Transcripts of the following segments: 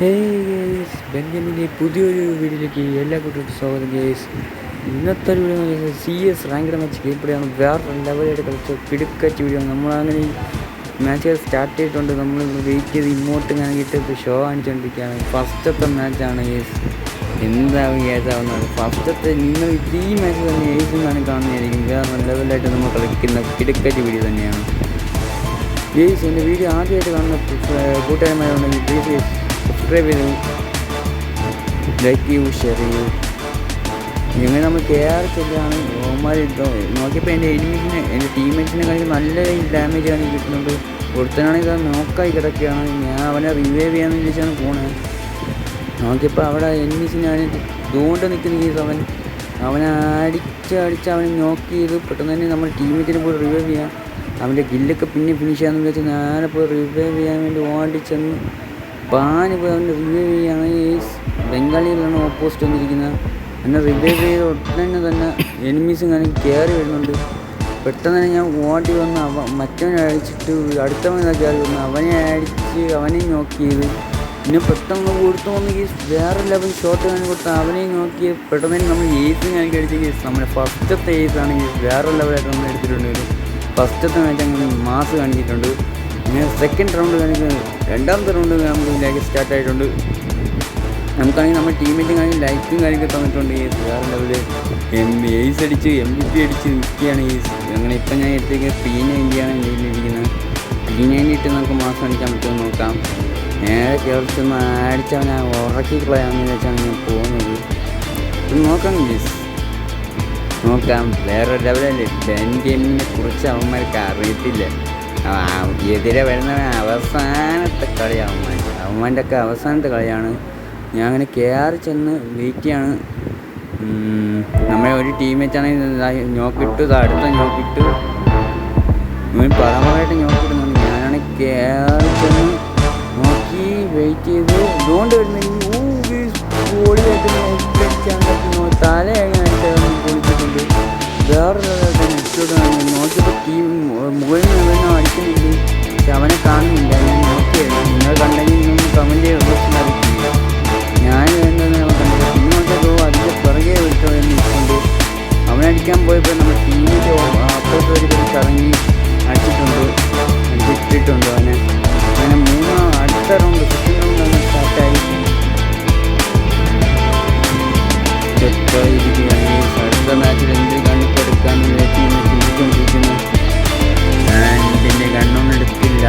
Guys, ബെഞ്ചമിൻ്റെ പുതിയൊരു വീഡിയോയിലേക്ക് എല്ലാ കൂട്ടർക്കും സ്വാഗതം ഗേസ്. ഇന്നത്തെ ഒരു വീഡിയോ എന്ന് പറയുന്നത് CS റാങ്ക്ഡ് മാച്ച് ഗെയിം പ്ലേയാണ്. വേറെ ലെവലായിട്ട് കളിച്ച കിടുക്കറ്റ് വീഡിയോ. നമ്മളങ്ങനെ മാച്ച് സ്റ്റാർട്ട് ചെയ്തിട്ടുണ്ട്. നമ്മൾ വെയിറ്റ് ചെയ്ത് ഇങ്ങോട്ട് കാണിക്കിട്ട് ഷോ കാണിച്ചുകൊണ്ടിരിക്കുകയാണ്. ഫസ്റ്റത്തെ മാച്ചാണ് ഗേസ്. എന്താവും ഏതാവുന്നത് ഫസ്റ്റത്തെ നിങ്ങൾ ഈ മാച്ച് തന്നെ ഏസുമാണ് കാണുന്നതായിരിക്കും. വേറെ ലെവലായിട്ട് നമ്മൾ കളിക്കുന്ന കിടുക്കറ്റ് വീഡിയോ തന്നെയാണ് ഗേസ്. എൻ്റെ വീഡിയോ ആദ്യമായിട്ട് കാണുന്ന കൂട്ടുകാരന്മാരുണ്ടെങ്കിൽ പ്ലീസ് സബ്സ്ക്രൈബ് ചെയ്തു, ലൈക്ക് ചെയ്യൂ, ഷെയർ ചെയ്യൂ. ഇങ്ങനെ നമ്മൾ കെയർ ചെല്ലാണ് ഓമാർ നോക്കിയപ്പോൾ എൻ്റെ എൻ്റെ ടീംമേറ്റ്സിനെ കാണിച്ച് നല്ല ഡാമേജ് ആണ് കിട്ടുന്നുണ്ട്. ഒരുത്തനാണെങ്കിൽ അത് നോക്കായി കിടക്കുകയാണ്. ഞാൻ അവനെ റിവൈവ് ചെയ്യാമെന്ന് വിചാരിച്ചാണ് പോണത്. നോക്കിയപ്പോൾ അവിടെ എനിമീസിനാണ് ഇതുകൊണ്ട് നിൽക്കുന്ന കേസ്. അവനെ അടിച്ച് അവനെ നോക്ക് ചെയ്ത് പെട്ടെന്ന് തന്നെ നമ്മൾ ടീമേറ്റിനെ പോയി റിവൈവ് ചെയ്യാം. അവൻ്റെ ഗില്ലൊക്കെ പിന്നെ ഫിനിഷ് ചെയ്യാമെന്ന് വെച്ചാൽ നേരെ പോയി റിവൈവ് ചെയ്യാൻ വേണ്ടി ഓടിച്ചെന്ന് പാന് പോയി അവൻ്റെ റിവൈവ് ചെയ്യാണ്. ബംഗാളിയിലാണ് ഓപ്പോസിറ്റ് വന്നിരിക്കുന്നത്. എന്നെ റിവൈവ് ചെയ്ത് ഉടനെ തന്നെ എനിമീസും കാണിക്ക് കയറി വരുന്നുണ്ട്. പെട്ടെന്ന് തന്നെ ഞാൻ ഓടി വന്ന് മറ്റവനെ അടിച്ചിട്ട് അടുത്തവനെ കയറി വന്ന് അവനെ അടിച്ച് അവനെയും നോക്ക് ചെയ്ത് പിന്നെ പെട്ടെന്ന് കൊടുത്തു വന്ന് വേറെ ലെവൽ ഷോട്ട് കാണി കൊടുത്ത് അവനെയും നോക്കി പെട്ടെന്ന് തന്നെ നമ്മൾ ഏസും കാണിക്ക് അടിച്ച കേസ്. നമ്മുടെ ഫസ്റ്റത്തെ ഏസാണ് വേറെ ലെവലായിട്ട് നമ്മൾ എടുത്തിട്ടുണ്ട്. ഫസ്റ്റത്തെ മാച്ച് അങ്ങനെ മാസ് കാണിച്ചിട്ടുണ്ട്. പിന്നെ സെക്കൻഡ് റൗണ്ട് കാണിക്കുന്നത് രണ്ടാമത്തെ റൗണ്ട് നമുക്ക് ലൈക്ക് സ്റ്റാർട്ടായിട്ടുണ്ട്. നമുക്കാണെങ്കിൽ നമ്മുടെ ടീമേറ്റും കാണിക്കും ലൈക്കും കാര്യമൊക്കെ തന്നിട്ടുണ്ട്. വേറെ ലെവല് എയ്സ് അടിച്ച് MVP അടിച്ച് നിൽക്കുകയാണ്. അങ്ങനെ ഇപ്പം ഞാൻ എടുത്തേക്ക് P90 ആണ് എൻ്റെ കയ്യിലിരിക്കുന്നത്. P90 ഇട്ട് നമുക്ക് മാസം അടിക്കാൻ പറ്റുമെന്ന് നോക്കാം. നേരെ കയറിച്ചൊന്ന് അടിച്ചവനെ ഉറക്കി കളയാമെന്ന് വെച്ചാണ് ഞാൻ പോകുന്നത്. നോക്കാം നോക്കാം. വേറെ ലെവലല്ലേ. ഡെൻ ഗെയിമിനെ കുറിച്ച് അവന്മാർക്ക് അറിയത്തില്ല. എതിരെ വരുന്നവൻ അവസാനത്തെ കളിയാണ് അവന്മാരുടെ ഒക്കെ അവസാനത്തെ കളിയാണ്. ഞാൻ അങ്ങനെ കയറി ചെന്ന് വെയിറ്റ് ചെയ്യാണ്. നമ്മളെ ഒരു ടീമേറ്റാണെങ്കിൽ നോക്കിട്ട് അടുത്ത നോക്കിട്ട് പരമായിട്ട് നോക്കിയിടുന്നുണ്ട്. ഞാനാണെങ്കിൽ കയറി ചെന്ന് നോക്കി വെയിറ്റ് ചെയ്ത് ഇതുകൊണ്ട് വരുന്നെങ്കിൽ തലയായിട്ട് പൊളിച്ചിട്ടുണ്ട്. വേറെ നെറ്റോട്ട് നോക്കിയപ്പോൾ ടീം മുകളിൽ നിന്ന് അടിക്കുന്നുണ്ട്. പക്ഷെ അവനെ കാണുന്നില്ല. ഞാൻ നോക്കിയായിരുന്നു. നിങ്ങൾ കണ്ടെങ്കിൽ നിങ്ങൾ കമൻറ്റ് അറിയിക്കില്ല. ഞാൻ വേണ്ടതെന്ന് നമ്മൾ കണ്ടില്ല. പിന്നെ നോക്കിയപ്പോൾ അതിൻ്റെ പിറകെ വിട്ടോ എന്ന് ഇട്ടുണ്ട്. അവനടിക്കാൻ പോയപ്പോൾ നമ്മുടെ ടീമിൻ്റെ അപ്പുറത്ത് ഒരു കറങ്ങി അടിച്ചിട്ടുണ്ട്, അടിച്ചിട്ടുണ്ട് അവനെ. അങ്ങനെ അടുത്ത റൗണ്ട് സെക്കൻഡ് റൗണ്ട് അങ്ങനെ സ്റ്റാർട്ടായി. അടുത്ത മാച്ചിൽ എന്ത് കണ്ണിക്കെടുക്കാമെന്ന് വിചാരിച്ച് ചിന്തിച്ചുകൊണ്ടിരിക്കുന്നു. ഞാൻ ഇതിൻ്റെ കണ്ണൊന്നും എടുത്തില്ല.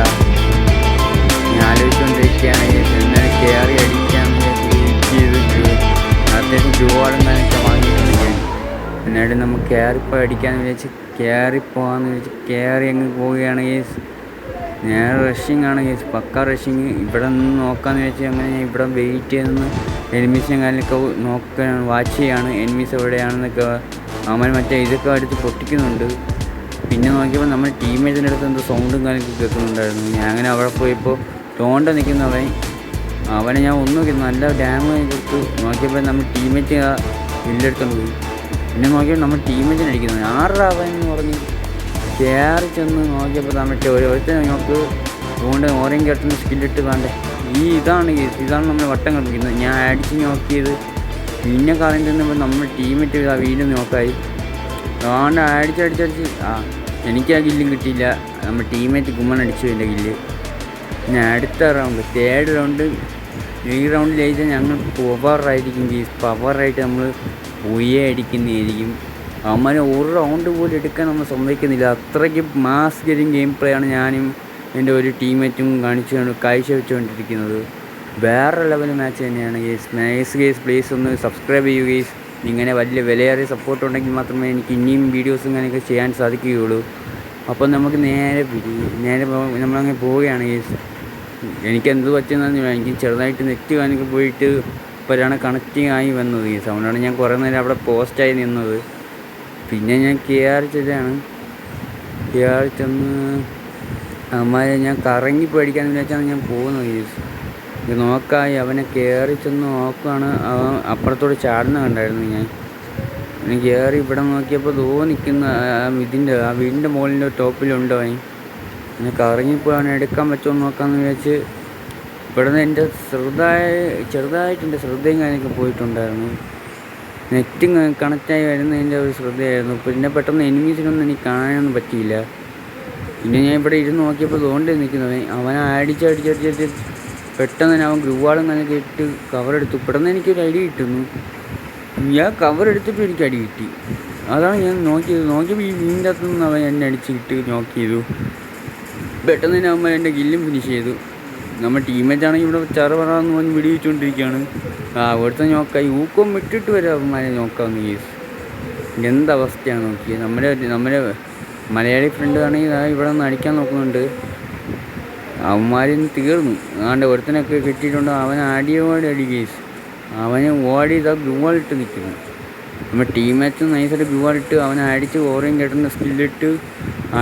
ഞാൻ ആലോചിച്ചുകൊണ്ടിരിക്കുകയാണ് എന്നാൽ കയറി അടിക്കാമെന്ന് ചെയ്തിട്ട് അത്യാവശ്യം ജോവാടുന്നതിനൊക്കെ വാങ്ങിയിട്ടുണ്ട് ഞാൻ. പിന്നീട് നമുക്ക് കയറിപ്പോൾ അടിക്കാമെന്ന് വിചാരിച്ച് കയറിപ്പോകാമെന്ന് വിചാരിച്ച് കയറി അങ്ങ് പോവുകയാണ്. ഞാൻ റഷിങ് ആണ് പക്ക റഷിങ്. ഇവിടെ നിന്ന് നോക്കാമെന്ന് വെച്ചാൽ അങ്ങനെ ഞാൻ ഇവിടെ വെയിറ്റ് ചെയ്തെന്ന് എനിമീസിനെ കാര്യമൊക്കെ നോക്കാൻ വാച്ച് ചെയ്യാണ്. എനിമീസ് എവിടെയാണെന്നൊക്കെ അവൻ മറ്റേ ഇതൊക്കെ അടുത്ത് പൊട്ടിക്കുന്നുണ്ട്. പിന്നെ നോക്കിയപ്പോൾ നമ്മൾ ടീമേറ്റിൻ്റെ അടുത്ത് എന്തോ സൗണ്ടും കാര്യമൊക്കെ കേൾക്കുന്നുണ്ടായിരുന്നു. ഞാൻ അങ്ങനെ അവിടെ പോയപ്പോൾ തോണ്ട നിൽക്കുന്നവൻ അവനെ ഞാൻ ഒന്നും നല്ല ഡാമേജ് കൊടുത്ത് നോക്കിയപ്പോൾ നമ്മൾ ടീമേറ്റ് വില്ലെടുത്തോണ്ട് പോയി. പിന്നെ നോക്കിയപ്പോൾ നമ്മൾ ടീമേറ്റിനെ അടിക്കുന്നത് 6 അവൻ എന്ന് പറഞ്ഞ് കയറി ചെന്ന് നോക്കിയപ്പോൾ മറ്റേ ഒരുത്തനെ നമുക്ക് അതുകൊണ്ട് ഓരോ കേട്ടുന്ന സ്കില്ലിട്ട് വേണ്ടേ. ഇതാണ് നമ്മൾ വട്ടം കളിപ്പിക്കുന്നത്. ഞാൻ അടിച്ച് നോക്കിയത് പിന്നെ കളഞ്ഞു തന്നപ്പോൾ നമ്മൾ ടീമേറ്റ് വീണ്ടും നോക്കായി. അതുകൊണ്ട് അടിച്ചടിച്ചടിച്ച് എനിക്ക് ആ ഗില്ലും കിട്ടിയില്ല. നമ്മൾ ടീമേറ്റ് കുമ്മനടിച്ചു എൻ്റെ ഗില്ല്. പിന്നെ അടുത്ത റൗണ്ട് തേർഡ് റൗണ്ട് ഈ റൗണ്ടിൽ ജയിച്ചാൽ ഞങ്ങൾ പവറായിരിക്കും. പവറായിട്ട് നമ്മൾ ഉയ്യെ അടിക്കുന്നതായിരിക്കും. അവന്മാരെ ഒരു റൗണ്ട് പോലും എടുക്കാൻ നമ്മൾ സമ്മതിക്കുന്നില്ല. അത്രയ്ക്ക് മാസ് ഗെയിം പ്ലേ ആണ് ഞാനും എൻ്റെ ഒരു ടീമേറ്റും കാഴ്ച വെച്ചുകൊണ്ടിരിക്കുന്നത്. വേറെ ലെവൽ മാച്ച് തന്നെയാണ് ഗേസ്. പ്ലീസ് ഒന്ന് സബ്സ്ക്രൈബ് ചെയ്യൂ ഗേസ്. ഇങ്ങനെ വലിയ വിലയേറിയ സപ്പോർട്ട് ഉണ്ടെങ്കിൽ മാത്രമേ എനിക്ക് ഇനിയും വീഡിയോസും ഇങ്ങനെയൊക്കെ ചെയ്യാൻ സാധിക്കുകയുള്ളൂ. അപ്പോൾ നമുക്ക് നേരെ നമ്മളങ്ങനെ പോവുകയാണ് ഗേസ്. എനിക്കെന്ത് പറ്റുന്നതെന്ന് എനിക്ക് ചെറുതായിട്ട് നെറ്റ് കാണിക്ക് പോയിട്ട് ഇപ്പോഴാണ് കണക്റ്റിംഗ് ആയി വന്നത് ഗേസ്. അതുകൊണ്ടാണ് ഞാൻ കുറേ നേരം അവിടെ പോസ്റ്റായി നിന്നത്. പിന്നെ ഞാൻ കയറി ചെന്ന് അമ്മാരെ ഞാൻ കറങ്ങി പേടിക്കാമെന്ന് വിചാരിച്ചാണ് ഞാൻ പോകുന്നത് ഗേസ്. ഇത് നോക്കായി അവനെ കയറി ചെന്ന് നോക്കുകയാണ്. അവൻ അപ്പുറത്തോട് ചാടുന്ന കണ്ടായിരുന്നു. ഞാൻ കയറി ഇവിടെ നോക്കിയപ്പോൾ നിൽക്കുന്ന വീടിൻ്റെ മുകളിൻ്റെ ടോപ്പിലുണ്ടോ അവൻ. പിന്നെ കറങ്ങിപ്പോയി അവനെ എടുക്കാൻ പറ്റുമോ നോക്കാമെന്ന് വിചാരിച്ച് ഇവിടുന്ന് എൻ്റെ ചെറുതായിട്ട് എൻ്റെ ശ്രദ്ധയും കാര്യമൊക്കെ പോയിട്ടുണ്ടായിരുന്നു. നെറ്റും കണക്റ്റായി വരുന്നതിൻ്റെ ഒരു ശ്രദ്ധയായിരുന്നു. പിന്നെ പെട്ടെന്ന് എനിമീസിനൊന്നും എനിക്ക് കാണാനൊന്നും പറ്റിയില്ല. പിന്നെ ഞാൻ ഇവിടെ ഇരുന്ന് നോക്കിയപ്പോൾ തോണ്ടി നിൽക്കുന്നത് അവനെ അടിച്ചടിച്ചടിച്ചടിച്ച് പെട്ടെന്ന് തന്നെ അവൻ ഗ്രൂവാളും കണക്കെ ഇട്ട് കവറെടുത്തു. പെട്ടെന്ന് എനിക്കൊരു അടി കിട്ടുന്നു. ഞാൻ കവറെടുത്തിട്ടും എനിക്ക് അടി കിട്ടി. അതാണ് ഞാൻ നോക്കിയപ്പോൾ ഈ വീടിൻ്റെ അകത്തു നിന്ന് അവൻ എന്നെ അടിച്ചിട്ട് നോക്കിയതു. പെട്ടെന്ന് തന്നെ അവന്മാർ എൻ്റെ ഗില്ലും ഫിനിഷ് ചെയ്തു. നമ്മുടെ ടീമേറ്റാണെങ്കിൽ ഇവിടെ ചറപറാന്ന് പറഞ്ഞ് വെടിവെച്ചുകൊണ്ടിരിക്കുകയാണ്. അവിടുത്തെ നോക്കാം യൂക്കം വിട്ടിട്ട് വരെ അവന്മാരെ നോക്കാമെന്ന് കേസ്. എന്തവസ്ഥയാണ് നോക്കിയത്. നമ്മുടെ മലയാളി ഫ്രണ്ട് ആണെങ്കിൽ ഇവിടെ നിന്ന് അടിക്കാൻ നോക്കുന്നുണ്ട്. അവന്മാരിന്ന് തീർന്നു. അതുകൊണ്ട് ഒരുത്തനൊക്കെ കിട്ടിയിട്ടുണ്ട്. അവൻ അടിയോടെ അടി കേസ്. അവന് ഓടി ഗ്ലൂവാളിട്ട് നിൽക്കുന്നു. നമ്മുടെ ടീമേറ്റ്സ് നൈസായിട്ട് ഗ്ലൂവാളിട്ട് അവനെ അടിച്ച് ഓറയും കേട്ടുന്ന സ്കില്ലിട്ട്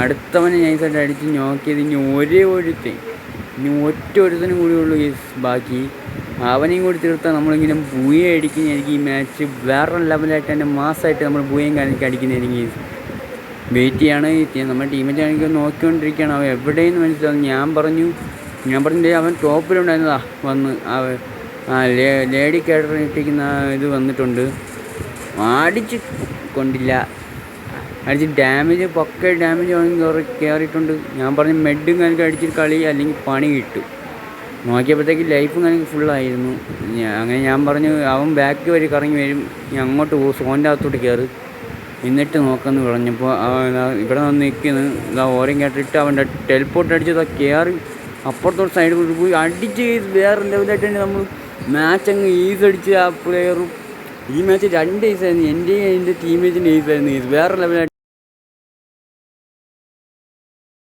അടുത്തവനെ നൈസായിട്ട് അടിച്ച് നോക്കിയത് ഇനി ഇനി ഒറ്റ ഒരുത്തനും കൂടി ഉള്ളൂ കേസ് ബാക്കി. അവനെയും കൂടി തീർത്താൽ നമ്മളിങ്ങനെ ബൂയെ അടിക്കുന്നതായിരിക്കും. ഈ മാച്ച് വേറെ ലെവലായിട്ട് തന്നെ മാസമായിട്ട് നമ്മൾ ബൂയും കാര്യമൊക്കെ അടിക്കുന്നതായിരിക്കും കേസ്. വെയിറ്റ് ചെയ്യാണ്. നമ്മുടെ ടീമേറ്റ് ആണെങ്കിൽ നോക്കിക്കൊണ്ടിരിക്കുകയാണ്. അവൻ എവിടെയെന്ന് മനസ്സിലാവും. ഞാൻ പറഞ്ഞിട്ട് അവൻ ടോപ്പിലുണ്ടായിരുന്നതാ വന്ന് ലേഡി കേട്ടറിട്ടിരിക്കുന്ന ഇത് വന്നിട്ടുണ്ട്. അടിച്ച് കൊണ്ടില്ല. അടിച്ച് ഡാമേജ് കയറിയിട്ടുണ്ട്. ഞാൻ പറഞ്ഞു മെഡും കണക്ക് അടിച്ചിട്ട് കളി അല്ലെങ്കിൽ പണി കിട്ടും. നോക്കിയപ്പോഴത്തേക്ക് ലൈഫും കണക്ക് ഫുള്ളായിരുന്നു. അങ്ങനെ ഞാൻ പറഞ്ഞു അവൻ ബാക്ക് വരെ കറങ്ങി വരും, ഞാൻ അങ്ങോട്ട് പോകും, സോൻ്റെ അകത്തോട്ട് കയറി എന്നിട്ട് നോക്കാമെന്ന് പറഞ്ഞപ്പോൾ ഇവിടെ വന്ന് നിൽക്കുന്നു. ഓരം കേട്ടിട്ട് അവൻ്റെ ടെലിപ്പോർട്ട് അടിച്ചത് കയറി അപ്പുറത്തോട്ട് സൈഡിൽ കൊണ്ട് പോയി അടിച്ച് വേറെ ലെവലായിട്ട് തന്നെ നമ്മൾ മാച്ച് അങ്ങ് ഈസ് അടിച്ച് ആ പ്ലെയറും. ഈ മാച്ച് 2 ഈസായിരുന്നു. എൻ്റെ ടീമേറ്റിൻ്റെ ഈസായിരുന്നു. വേറെ ലെവലായിട്ട്